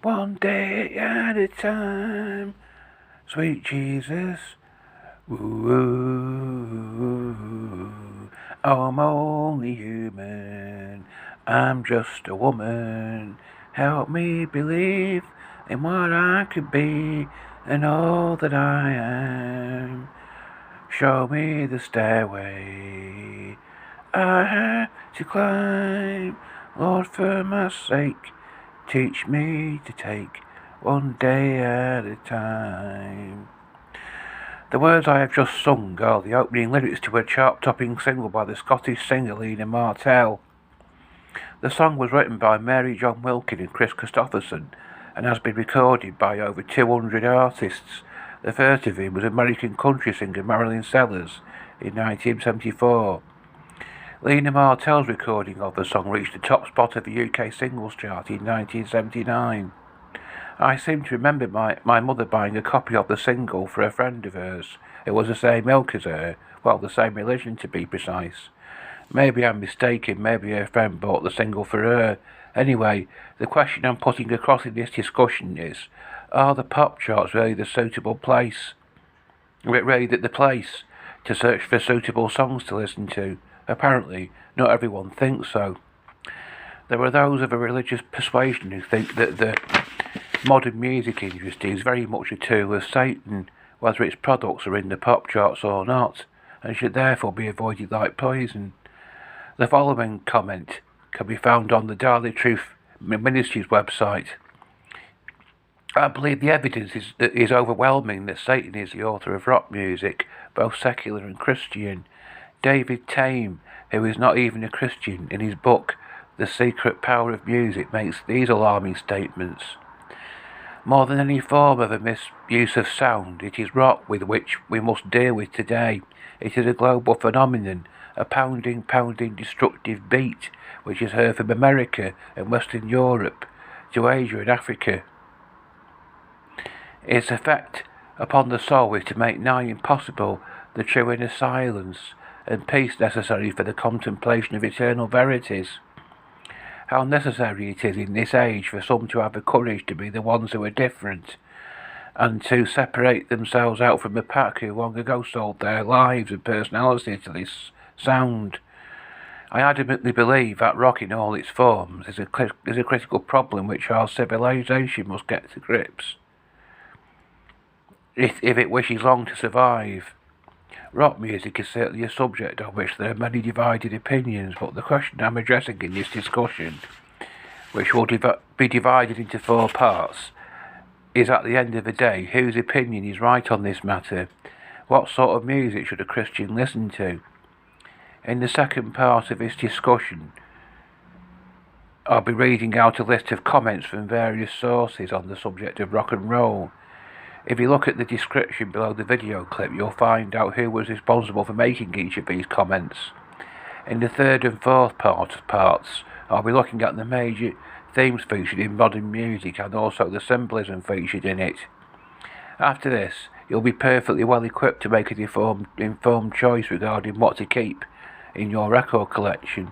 one day at a time. Sweet Jesus, ooh, I'm only human, I'm just a woman. Help me believe in what I could be and all that I am. Show me the stairway I have to climb, Lord, for my sake. Teach me to take one day at a time. The words I have just sung are the opening lyrics to a chart-topping single by the Scottish singer Lena Martell. The song was written by Mary John Wilkin and Chris Christopherson and has been recorded by over 200 artists. The first of whom was American country singer Marilyn Sellers in 1974. Lena Martell's recording of the song reached the top spot of the UK singles chart in 1979. I seem to remember my mother buying a copy of the single for a friend of hers. It was the same ilk as her, well, the same religion to be precise. Maybe I'm mistaken, maybe her friend bought the single for her. Anyway, the question I'm putting across in this discussion is, are the pop charts really the suitable place? Really the place to search for suitable songs to listen to? Apparently, not everyone thinks so. There are those of a religious persuasion who think that the modern music industry is very much a tool of Satan, whether its products are in the pop charts or not, and should therefore be avoided like poison. The following comment can be found on the Daily Truth Ministries website. I believe the evidence is overwhelming that Satan is the author of rock music, both secular and Christian. David Tame, who is not even a Christian, in his book The Secret Power of Music makes these alarming statements. More than any form of a misuse of sound, it is rock with which we must deal with today. It is a global phenomenon, a pounding, destructive beat, which is heard from America and Western Europe to Asia and Africa. Its effect upon the soul is to make nigh impossible the true inner silence and peace necessary for the contemplation of eternal verities. How necessary it is in this age for some to have the courage to be the ones who are different, and to separate themselves out from the pack who long ago sold their lives and personality to this sound. I adamantly believe that rock in all its forms is a critical problem which our civilization must get to grips if it wishes long to survive. Rock music is certainly a subject on which there are many divided opinions, but the question I'm addressing in this discussion, which will be divided into 4 parts, is at the end of the day, whose opinion is right on this matter? What sort of music should a Christian listen to? In the second part of this discussion, I'll be reading out a list of comments from various sources on the subject of rock and roll. If you look at the description below the video clip, you'll find out who was responsible for making each of these comments. In the third and fourth parts, I'll be looking at the major themes featured in modern music and also the symbolism featured in it. After this, you'll be perfectly well equipped to make an informed choice regarding what to keep in your record collection.